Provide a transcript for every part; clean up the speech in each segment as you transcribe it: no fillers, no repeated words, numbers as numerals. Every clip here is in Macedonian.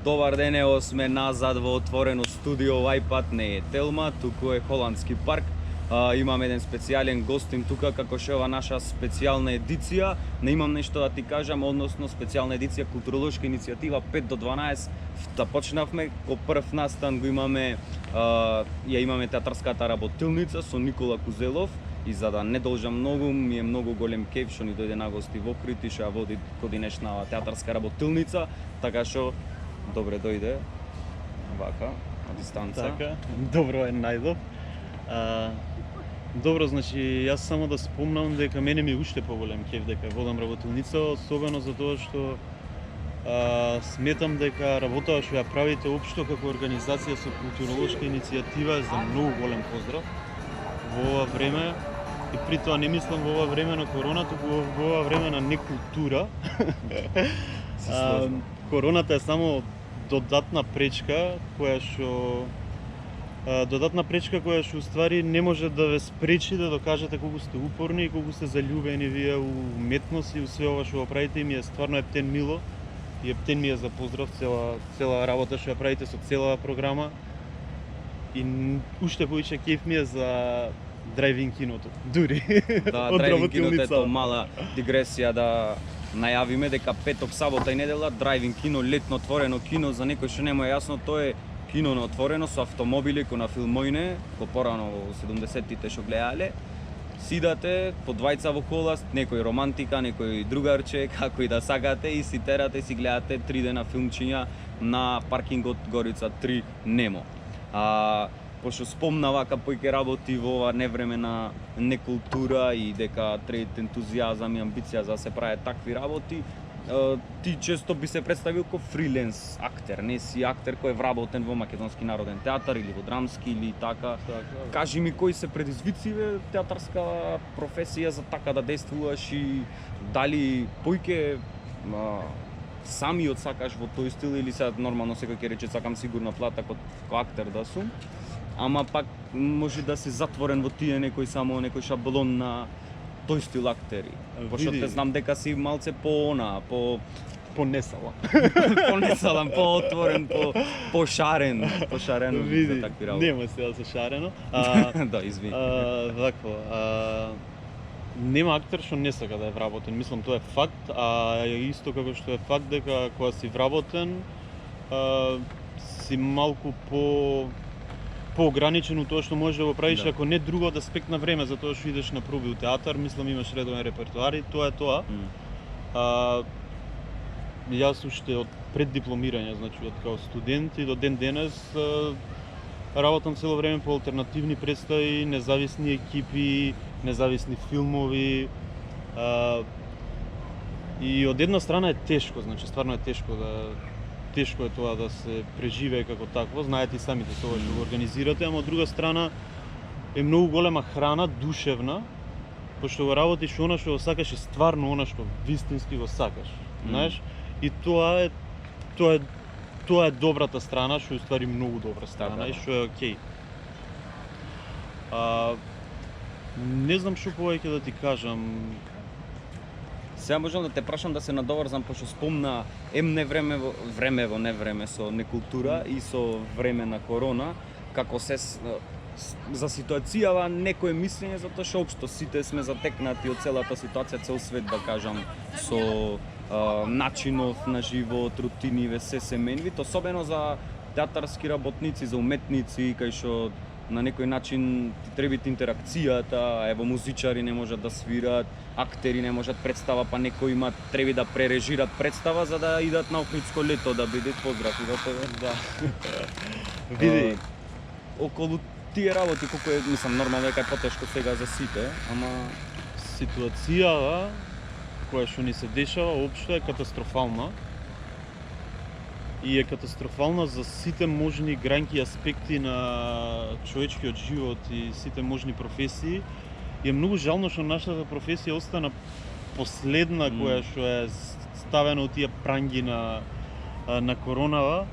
Добар ден, ево сме назад во отворено студио, овај пат не е Телма, туку е Холандски парк. Имам еден специјален гостин тука, како што е ова наша специјална едиција. Не имам нешто да ти кажам, односно специјална едиција културолошка иницијатива 5 до 12. Да почнавме, ко прв настан го имаме, ја имаме театарската работилница со Никола Кузелов. И за да не должам многу, ми е многу голем кеф што ни дојде на гости во Охрид и што ја води годинешна театарска работилница, така што добре дојде, вака, на дистанца. Така, добро е најдов. Добро, значи, јас само да спомнам дека мене ми уште поголем кеф дека водам работилница, особено за тоа што сметам дека работата што ја правите општо како организација со културолошка иницијатива е за многу голем поздрав во ова време. И при тоа не мислам во ова време на корона, туку во ова време на некултура. Короната е само додатна пречка која што уствари не може да ве спречи да докажете колку сте упорни и колку сте заљубени вие у уметност и у све ова што го правите. И ми е стварно ептен мило и ептен ми е за поздрав цела работа што ја правите со целава програма. И уште повеќе кеф ми е за драйвин киното, дури. Да, драйвин киното е тоа мала дигресија да најавиме дека петок, сабота и недела драйвин кино, летно отворено кино, за некој што не му е јасно, тоа е кино на отворено со автомобили ко на филмојне, ко порано во 70-тите што гледале. Сидате по двајца во кола, некој романтика, некој другарче, како и да сакате, и си терате, си гледате 3 дена филмчиња на паркингот Горица 3 Немо. Пошто спомна вака појќе работи во ова невреме на некултура и дека требате ентузијазам и амбиција за да се прават такви работи, ти често би се представил како фриленс актер, не си актер кој е вработен во Македонски народен театар или во драмски или така. Кажи ми кои се предизвиците театарска професија за така да действуваш и дали појќе самиот сакаш во тој стил или сега нормално секој ќе рече сакам сигурно плата како актер да сум, ама пак може да си затворен во тие некој шаблон на тој стил актери. Пошто те знам дека си малце по несалам. По несалам, по отворен, по шарен за такви работи. Нема сега се шарено. Да, извини. Вакво, нема актер што не сака да е вработен, мислам тоа е факт, а исто како што е факт дека кога си вработен, си малку поограничен у тоа што можеш да го правиш, ако не друго да спекна време за тоа што идеш на проби у театар, мислам имаш редовен репертоар и тоа е тоа. Јас уште од пред дипломирање, значи од као студент и до ден денес работам цело време по алтернативни представи, независни екипи, независни филмови. И од една страна е тешко, значи стварно е тешко е тоа да се преживее како такво, знаете и самите тоа што го организирате, ама од друга страна е многу голема храна, душевна, пошто го работиш она што го сакаш и стварно она што вистински го сакаш, знаеш? И тоа е добрата страна, што е ствари многу добра страна и што е окей. Не знам што повеќе да ти кажам. Сега можам да те прашам да се надоврзам, пошто спомна невреме во невреме со некултура и со време на корона, како се за ситуацијава некое мислење, затоа што општо сите сме затекнати од целата ситуација, цел свет да кажам, со начинов на живот, рутини, се менвит, особено за театарски работници, за уметници, кај што на некој начин ти требите интеракцијата, ево музичари не можат да свират, актери не можат представа, па некои треби да прережират представа за да идат на Охридско лето да бидат. Поздрав и до тебе. Да. Види, околу тие работи колку е, мислам нормално дека е потешко сега за сите, ама ситуацијава која што ни се дешава општо е катастрофална. И е катастрофална за сите можни гранки аспекти на човечкиот живот и сите можни професии. И е многу жално што нашата професија остана последна која што е ставена од тие пранги на коронава,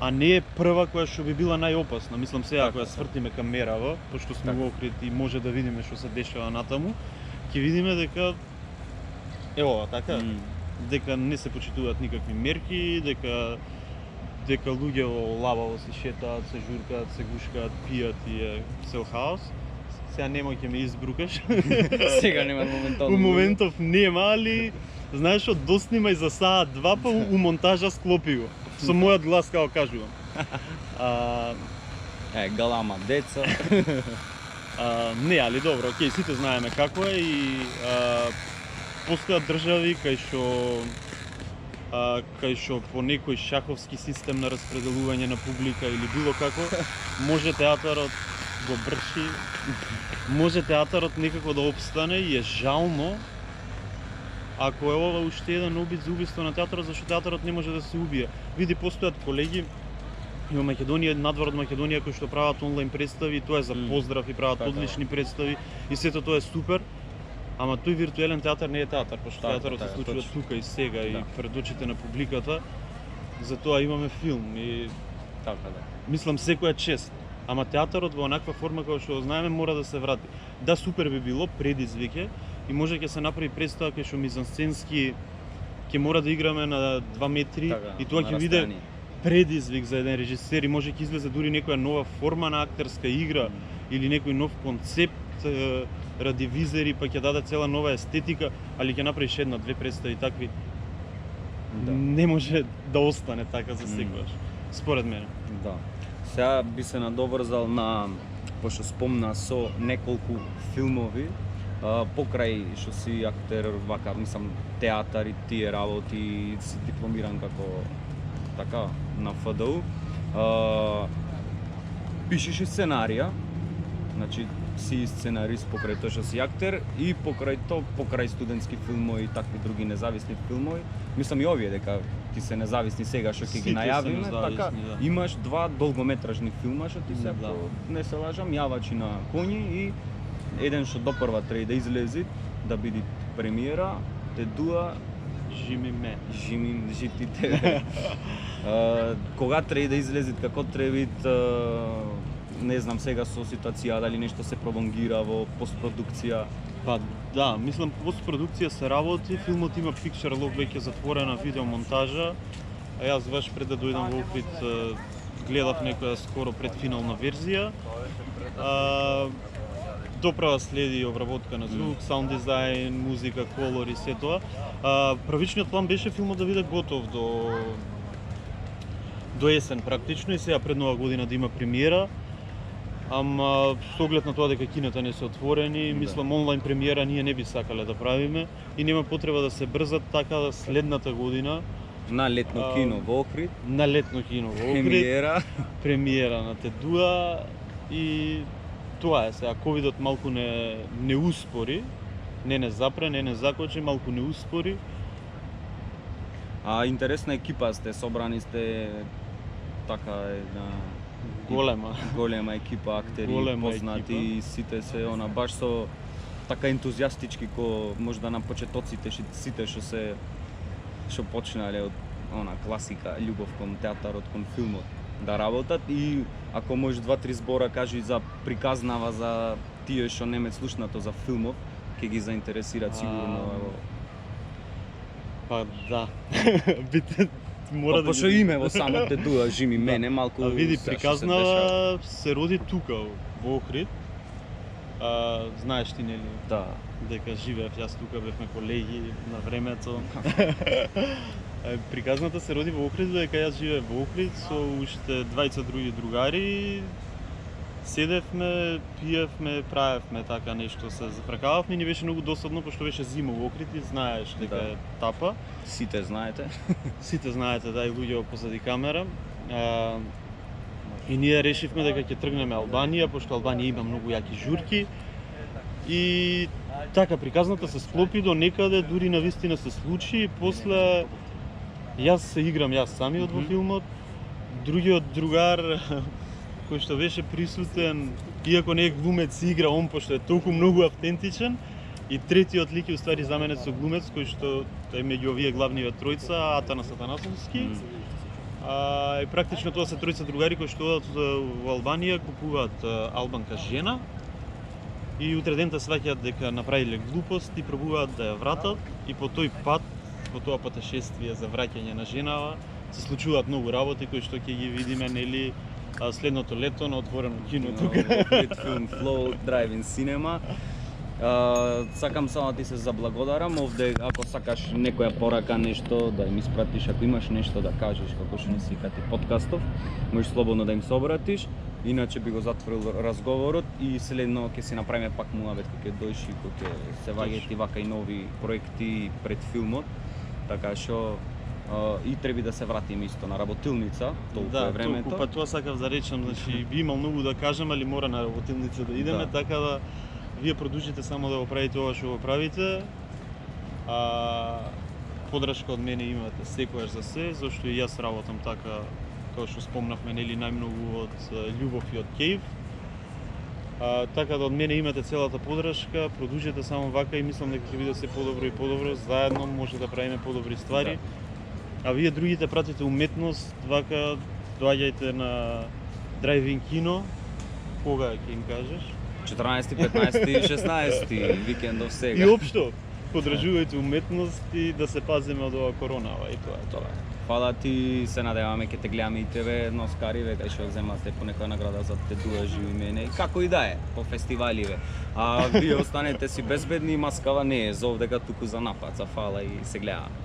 а не е прва која што би била најопасна. Мислам сега кога свртиме кам Мерава, пошто сме во Охрид и може да видиме што се дешава натаму, ќе видиме дека дека не се почитуваат никакви мерки, дека дека луѓе лабаво се шетаат, се журкаат, се гушкаат, пијат и е цел хаос. Сега нема ќе ме избрукаш. Сега нема моментално. У моментов нема, али знаеш што доснимај за саат два па у монтажа склопи го. Со мојот глас како кажувам. Галама деца. Не, али добро, окей, сите знаеме како е и постојат држави кај што по некој шаховски систем на распределување на публика или било како, може театарот го брши, може театарот некако да опстане и е жално ако е ова уште еден обид за убиство на театарот, зашто театарот не може да се убие. Види, постојат колеги и во Македонија, надвор од Македонија, кои што прават онлайн представи, тоа е за поздрав и прават одлични представи и сето тоа е супер. Ама тој виртуелен театар не е театар, пошто театарот се случува тука и сега и пред очите на публиката. Затоа имаме филм и Така да. мислам секоја чест. Ама театарот во онаква форма како што го знаеме мора да се врати. Да, супер би било предизвик и може ќе се направи представа кај што мизансценски ќе мора да играме на 2 метри и тоа ќе биде предизвик за еден режисер и може ќе излезе дури некоја нова форма на актерска игра или некој нов концепт ради визери, па ќе даде цела нова естетика, али ќе направиш една-две представи такви. Не може да остане така за секогаш, според мене. Да. Сега би се надоврзал на, пошто спомна со неколку филмови, покрај што си актер, вака, мислам, театар и тие работи, си дипломиран како така на ФДУ. Пишеш и сценарија, значи си сценарист покрај тоа што си актер и покрај тоа, покрај студентски филмови и такви други независни филмови. Мислам и овие дека ти се независни сега што ќе ги најавиме, така имаш 2 долгометражни филма што ти се не се лажам, Јавачи на коњи и еден што допрва треба да излези, да биде премиера, те дуа Жими житите. Кога треба да излези, како треба не знам сега со ситуација дали нешто се пролонгира во постпродукција. Па да, мислам постпродукција се работи, филмот има picture log веќе затворена видеомонтажа. А јас баш пред да дојдам во Охрид гледав некоја скоро предфинална верзија. Доправа следи обработка на звук, саунд дизајн, музика, колор и се тоа. Првичниот план беше филмот да биде готов до есен практично и сега пред нова година да има премиера. Ама со оглед на тоа дека кината не се отворени, мислам онлайн премиера ние не би сакале да правиме и нема потреба да се брзат, така да следната година на летно кино во Охрид. На летно кино во Охрид. Премиера на Тедуа и тоа е сега. Ковидот малку не успори, не запре, не закочи, малку не успори. Интересна екипа сте, собрани сте така една голема екипа актери, познати, сите се баш со така ентузијастички ко можда на почетоците сите што почнале од класика љубов кон театарот, кон филмот да работат и ако можеш 2-3 збора кажи за приказнава за тие што не ме слушнато за филмов, ќе ги заинтересираат сигурно. Па да. Мора да пошто име во самото Тедуа Жими мене малку. Види, приказнава се роди тука во Охрид. Знаеш ти нели? Да. Дека живеев јас тука, бевме колеги на времето. Приказната се роди во Охрид, дека јас живеев во Охрид со уште двајца други другари. Седевме, пиевме, правевме така нешто, се запрекававме и ни беше многу досадно, пошто беше зима во Охрид и знаеш дека е тапа. Сите знаете. Сите знаете, да, и луѓе позади камера. И ние решивме дека ќе тргнеме Албанија, пошто Албанија има многу јаки журки. И така, приказната се склопи до некаде, дури на вистина се случи и после јас се играм јас самиот во филмот, другиот другар кој што беше присутен, иако не е глумец, игра он пошто е толку многу автентичен. И третиот лик е уствари заменет со глумец кој што е меѓу овие главниве тројца, Атанас Атанасовски. И практично тоа се тројца другари кои што одат во Албанија, купуваат албанка жена и утре дента сваќаат дека направиле глупост и пробуваат да ја вратат и по тој пат, по тоа патешествие за враќање на женава, се случуваат многу работи кои што ќе ги видиме, нели, следното лето на отворено кино тука. Пред филм Flow Drive-in Cinema. Сакам само да ти се заблагодарам овде, ако сакаш некоја порака, нешто да им испратиш, ако имаш нешто да кажеш како што не си кати подкастов, можеш слободно да им се обратиш. Иначе би го затворил разговорот и следно ќе си направиме пак муабет кога ќе дојши, кога ќе се ваѓаат и вака и нови проекти пред филмот. Така што и треба да се вратиме исто на работилница, толку е времето. Толку, па тоа сакав да речам, значи би имал многу да кажам, али мора на работилница да идеме, така да вие продолжите само да го правите ова што го правите. Подршка од мене имате секогаш за се, зашто и јас работам така, како што спомнавме, нели, најмногу од љубов и од кејф. Така да од мене имате целата подршка, продолжите само вака и мислам дека ќе биде се подобро и подобро, заедно може да правиме подобри ствари. А вие другите пратите уметност, вака доаѓајте на Drive-in кино, кога ќе им кажеш? 14, 15 и 16 викендов сега. И општо, подржувајте уметност и да се пазиме од ова коронава и тоа е тоа. Фала ти, се надеваме ќе те гледаме и тебе едно скариве, кај што земате по некоја награда за тетуажи и мене, како и да е, по фестиваливе. А вие останете си безбедни, маскава не е, за овдека туку за напад, за фала и се гледаме.